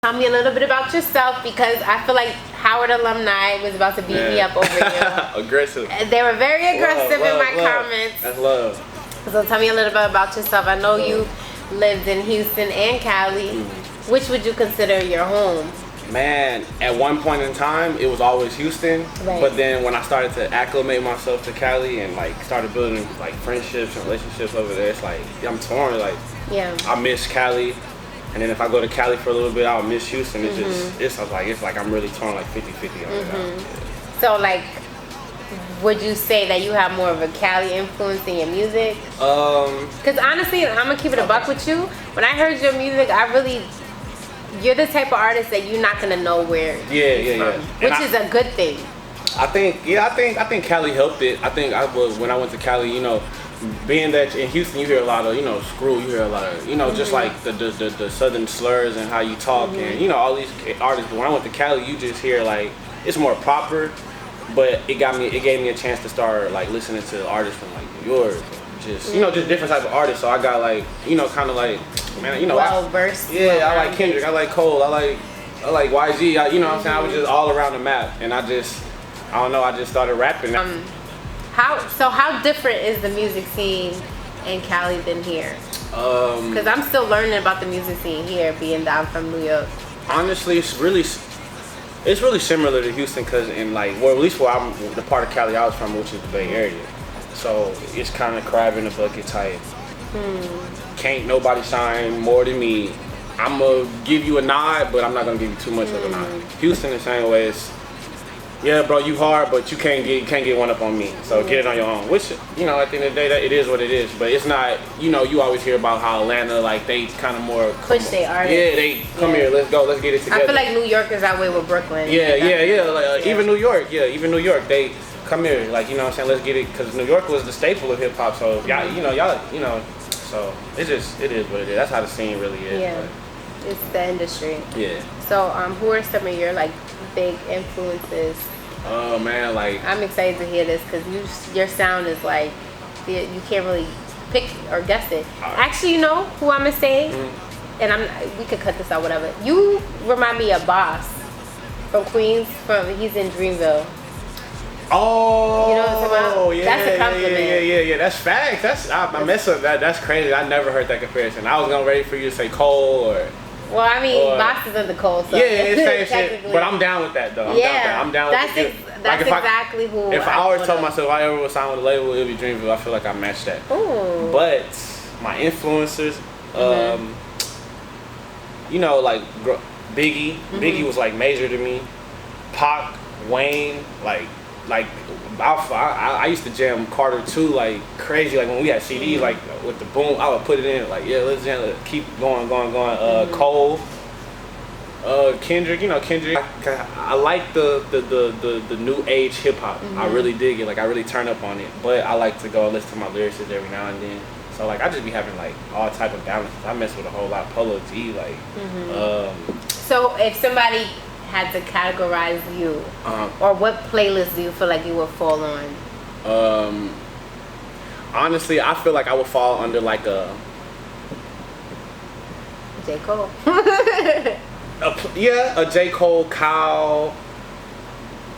Tell me a little bit about yourself, because I feel like Howard alumni was about to beat me up over you. Aggressive. They were very aggressive in my love. comments. That's love. So tell me a little bit about yourself. I know you lived in Houston and Cali. Which would you consider your home? Man, at one point in time, it was always Houston. Right. But then when I started to acclimate myself to Cali and like started building like friendships and relationships over there, it's like I'm torn. Like, Yeah. I miss Cali, and then if I go to Cali for a little bit, I'll miss Houston. It's just it's like I'm really torn, like 50-50 on it. Yeah. So like, would you say that you have more of a Cali influence in your music? Because honestly, I'm gonna keep it a buck with you. When I heard your music, you're the type of artist that you're not gonna know where it's from, which is a good thing. I think Cali helped it. I think when I went to Cali, you know, being that in Houston you hear a lot of, you know, screw, you hear a lot of, you know, just like the southern slurs and how you talk and, you know, all these artists. But when I went to Cali, you just hear like it's more proper, but it gave me a chance to start like listening to artists from like New York, just you know, just different type of artists. So I got like, you know, kind of like, man, you know, well versed. Yeah, I like Kendrick, I like Cole, I like YG, you know what I'm saying? I was just all around the map, and I don't know, I just started rapping. How different is the music scene in Cali than here? Because I'm still learning about the music scene here, being down from New York. Honestly, it's really similar to Houston, because in like, well, at least where I'm, the part of Cali I was from, which is the Bay Area. So it's kind of crab in a bucket type. Can't nobody shine more than me. I'm gonna give you a nod, but I'm not gonna give you too much of a nod. Houston the same way. It's, yeah, bro, you hard, but you can't get one up on me. So get it on your own. Which, you know, at the end of the day, it is what it is. But it's not, you know, you always hear about how Atlanta, like, they kind of more push their artists. Yeah, they come here, let's go, let's get it together. I feel like New York is that way with Brooklyn. Yeah. Like, even New York, they come here, like, you know what I'm saying, let's get it, because New York was the staple of hip hop. So y'all, you know, so it is what it is. That's how the scene really is. Yeah, but it's the industry. Yeah. So who are some of your like big influences? Oh man, like, I'm excited to hear this, because your sound is like, you can't really pick or guess it. Actually, you know who I'm gonna say, and we could cut this out, whatever. You remind me of Boss from Queens. He's in Dreamville. Oh, you know what I'm talking about? Yeah, that's a compliment. Yeah. That's facts. I mess up that. That's crazy. I never heard that comparison. I was gonna ready for you to say Cole or. Well, I mean, Boss is in the Cole, so yeah, it's same shit. But I'm down with that though. I'm down with it. That's exactly who. If I always told myself if I ever was signed with a label, it would be Dreamville. I feel like I matched that. Ooh. But my influencers, you know, like Biggie. Biggie was like major to me. Pac, Wayne, like I used to jam Carter too, like crazy. Like when we had CDs, like with the boom, I would put it in, like, yeah, let's jam, let's keep going. Cole, Kendrick, you know, Kendrick. I like the new age hip hop. I really dig it. Like I really turn up on it. But I like to go listen to my lyrics every now and then. So like I just be having like all type of balances. I mess with a whole lot. Polo G, like. So if somebody had to categorize you, or what playlist do you feel like you would fall on? Honestly, I feel like I would fall under like a J. Cole. a J. Cole, Kyle.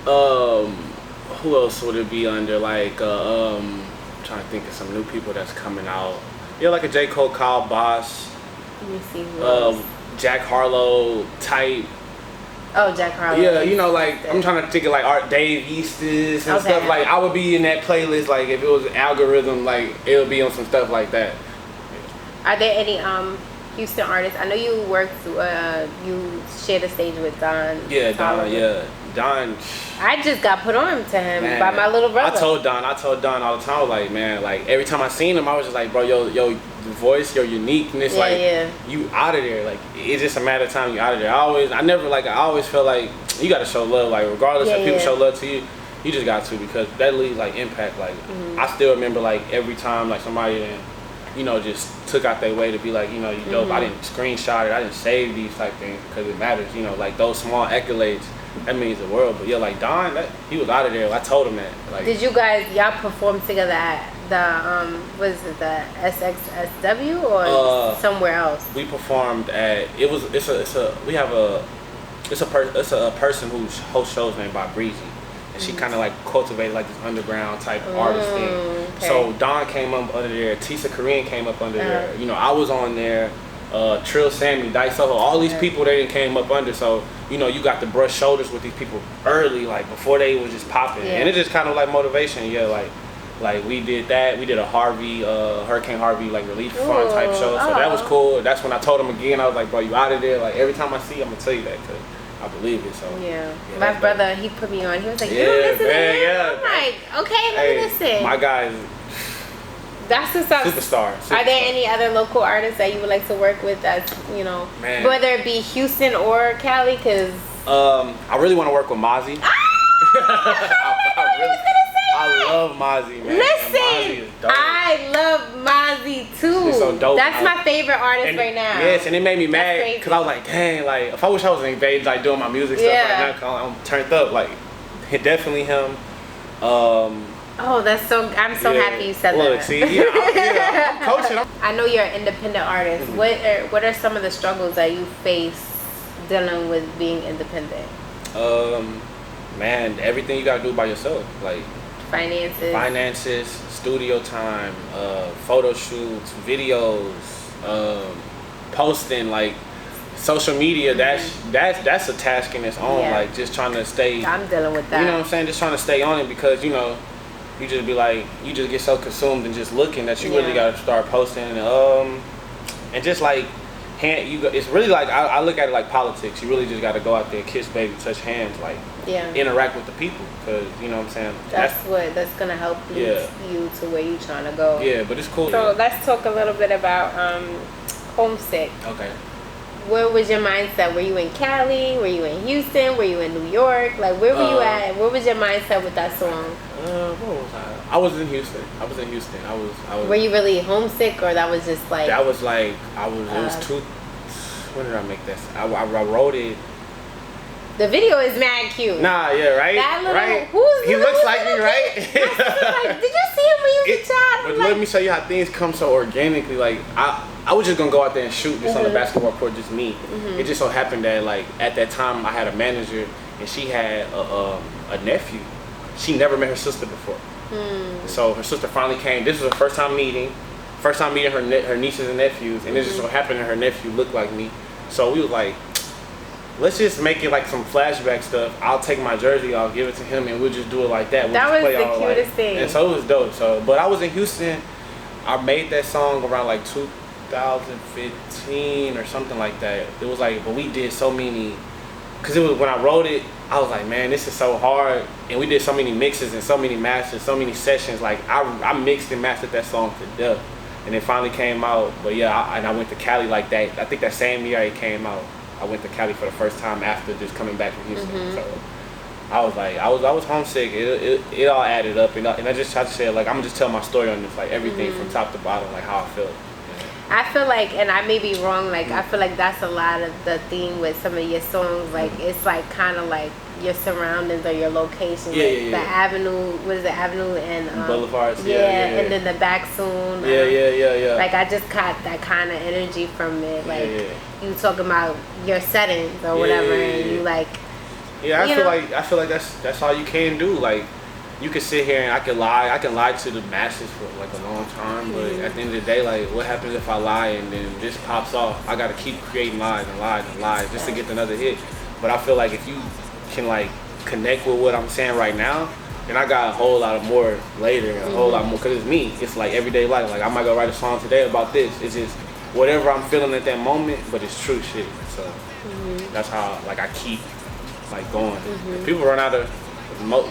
Who else would it be under? Like I'm trying to think of some new people that's coming out. Yeah, like a J. Cole, Kyle, Boss. Let me see who else. Jack Harlow type. Oh, Jack Harlow. Yeah, you know, like I'm trying to think of like Art Dave Eastis and stuff. Like I would be in that playlist. Like if it was algorithm, like it would be on some stuff like that. Are there any Houston artists? I know you worked. You shared a stage with Don. Yeah, Don. Yeah, Don. I just got put on to him by my little brother. I told Don all the time. I was like, man, like every time I seen him, I was just like, bro, yo, the voice, your uniqueness, you out of there. Like it's just a matter of time you out of there. I always felt like you got to show love. Like regardless if people show love to you, you just got to, because that leaves like impact. Like I still remember like every time like somebody, you know, just took out their way to be like, you know, you dope. I didn't screenshot it. I didn't save these type things because it matters. You know, like those small accolades. That means the world. But yeah, like Don, he was out of there. I told him that. Like, did y'all perform together at was it the SXSW or somewhere else? We performed at it's a person who hosts shows named by Breezy, and she kind of like cultivated like this underground type artist thing. Okay. So Don came up under there, Tisa Korean came up under there. You know, I was on there. Trill Sammy, Dice Soho, all these people they didn't came up under. So you know, you got to brush shoulders with these people early, like before they was just popping, and it's just kind of like motivation. Like we did that. We did a Hurricane Harvey like relief fund type show. So that was cool. That's when I told him again. I was like, bro, you out of there. Like every time I see you, I'm gonna tell you that because I believe it. So my brother, he put me on. He was like, you don't listen to him? I'm like, okay, let me listen. My guy is that's what's up. Superstar. Are there any other local artists that you would like to work with? That's whether it be Houston or Cali? Because I really want to work with Mozzie. I love Mozzie, man. Listen, I love Mozzie too. It's so dope. That's my favorite artist right now. Yes, and it made me mad because I was like, dang, like if I wish I was engaged, like doing my music stuff right now, cause I'm turned up. Like, definitely him. Oh, that's so. I'm so happy you said that. Look, see, I'm coaching. I know you're an independent artist. What are some of the struggles that you face dealing with being independent? Man, everything you gotta do by yourself, like finances, studio time, photo shoots, videos, posting, like social media. That's a task in its own. Like just trying to stay. I'm dealing with that. You know what I'm saying? Just trying to stay on it because you just be like, you just get so consumed and just looking that you really gotta start posting and just like it's really like I look at it like politics. You really just gotta go out there, kiss baby, touch hands, like interact with the people because you know what I'm saying. That's gonna help lead you to where you're trying to go. Yeah, but it's cool. So let's talk a little bit about Homesick. Okay. Where was your mindset? Were you in Cali? Were you in Houston? Were you in New York? Like, where were you at? Where was your mindset with that song? Where was I? I was in Houston. I was. Were you really homesick, or that was just like? That was like it was two. When did I make that? I wrote it. The video is mad cute. Nah, yeah, right. That little, right. He looks like me, right? Like, did you see him when you was a child? But let me show you how things come so organically. Like I was just gonna go out there and shoot just on the basketball court, just me. It just so happened that like at that time I had a manager and she had a nephew. She never met her sister before. So her sister finally came. This was her first time meeting her nieces and nephews, and it just so happened that her nephew looked like me. So we was like, let's just make it like some flashback stuff. I'll take my jersey, I'll give it to him, and we'll just do it like that. That was the cutest thing. And so it was dope. So, but I was in Houston. I made that song around like 2015 or something like that. It was like, but we did so many, because it was when I wrote it, I was like, man, this is so hard. And we did so many mixes and so many masters, so many sessions. Like I mixed and mastered that song to death. And it finally came out. But yeah, I went to Cali like that. I think that same year it came out. I went to Cali for the first time after just coming back from Houston. So I was like, I was homesick. It all added up, and I just tried to say like, I'm gonna just tell my story on this, like everything from top to bottom, like how I felt. I feel like, and I may be wrong, like I feel like that's a lot of the theme with some of your songs. Like it's like kind of like your surroundings or your location. The Avenue, what is it, Avenue and Boulevards. And then the back soon. Yeah. Like I just caught that kind of energy from it. Like you talking about your settings or whatever, and you like. Yeah, I feel like that's all you can do. Like you can sit here and I can lie to the masses for like a long time, but at the end of the day, like what happens if I lie and then this pops off? I gotta keep creating lies and lies and lies just to get another hit. But I feel like if you can like connect with what I'm saying right now, then I got a whole lot of more later, a whole lot more, because it's me. It's like everyday life. Like I might go write a song today about this. It's just whatever I'm feeling at that moment, but it's true shit. So that's how like I keep like going. If people run out of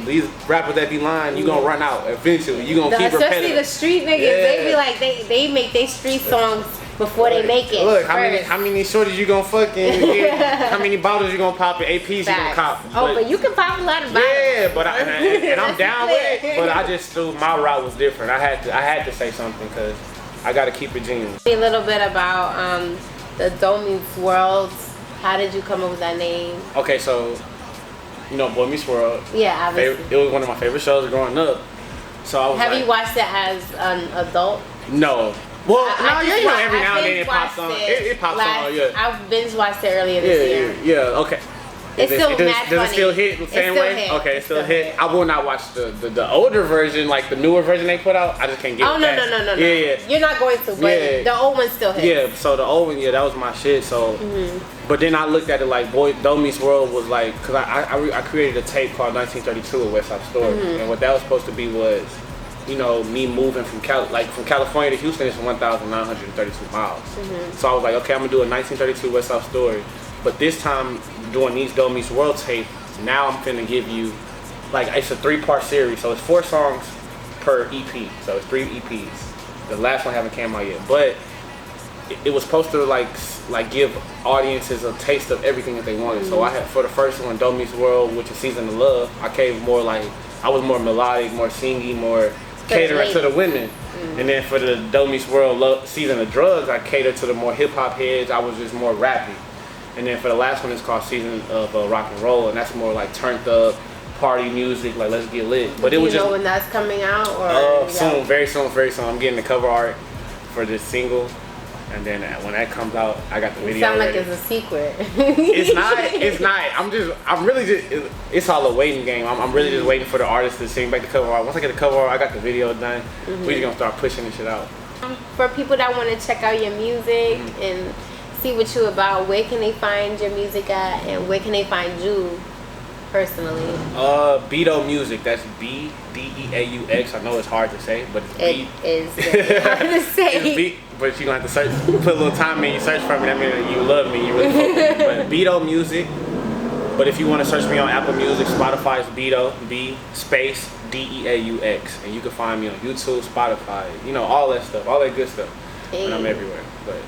these rappers that be lying, you gonna run out eventually. You gonna keep especially repeating. the street niggas. They be like they make their street songs before they make it. Look, how many shorties you gonna fucking get? How many bottles you gonna pop? And APs you gonna cop? But you can pop a lot of bottles. Yeah, but and I'm down with it. But I just threw my route was different. I had to say something because I gotta keep it genuine. A little bit about the Doe Meets World. How did you come up with that name? Okay, so. You know, Boy Meets World. Yeah, obviously. It was one of my favorite shows growing up. So I was Have you watched it as an adult? No. Well, every now and then it pops on. It pops on, yeah. I binge watched it earlier this year. Yeah, okay. It's still mad funny. Does it still hit the same way? Okay, it still hit. I will not watch the older version, like the newer version they put out. I just can't get it. No. Yeah. You're not going to, but the old one still hits. Yeah, so the old one, that was my shit. So, but then I looked at it like, Boy, Doe Meets World was like, because I created a tape called 1932 at West Side Story. And what that was supposed to be was, me moving from California to Houston is 1,932 miles. So I was like, okay, I'm gonna do a 1932 West Side Story. But this time, doing these Doe Meets World tape, now I'm finna give you, it's a 3-part series. So it's 4 songs per EP. So it's 3 EPs. The last one haven't came out yet. But it was supposed to give audiences a taste of everything that they wanted. So I had, for the first one, Doe Meets World, which is Season of Love, I was more melodic, more singing, more catering to the women. And then for the Doe Meets World Season of Drugs, I catered to the more hip hop heads. I was just more rappy. And then for the last one, it's called Season of Rock and Roll, and that's more like turned up party music, like let's get lit. But it was just, when that's coming out, or soon, very soon. I'm getting the cover art for this single, and then when that comes out, I got the video. Sound like ready. It's a secret. It's not. I'm really just. It's all a waiting game. I'm really just waiting for the artist to sing back the cover art. Once I get the cover art, I got the video done. We just gonna start pushing this shit out. For people that want to check out your music and see what you about, where can they find your music at, and where can they find you personally? B Deaux Music. That's BDEAUX. I know it's hard to say, but it is hard to say. But you gonna have to search, put a little time in. You search for me. That means you love me. You really fuck with me. But B Deaux Music. But if you want to search me on Apple Music, Spotify is B Deaux, B space DEAUX, and you can find me on YouTube, Spotify, all that stuff, all that good stuff. And I'm everywhere. But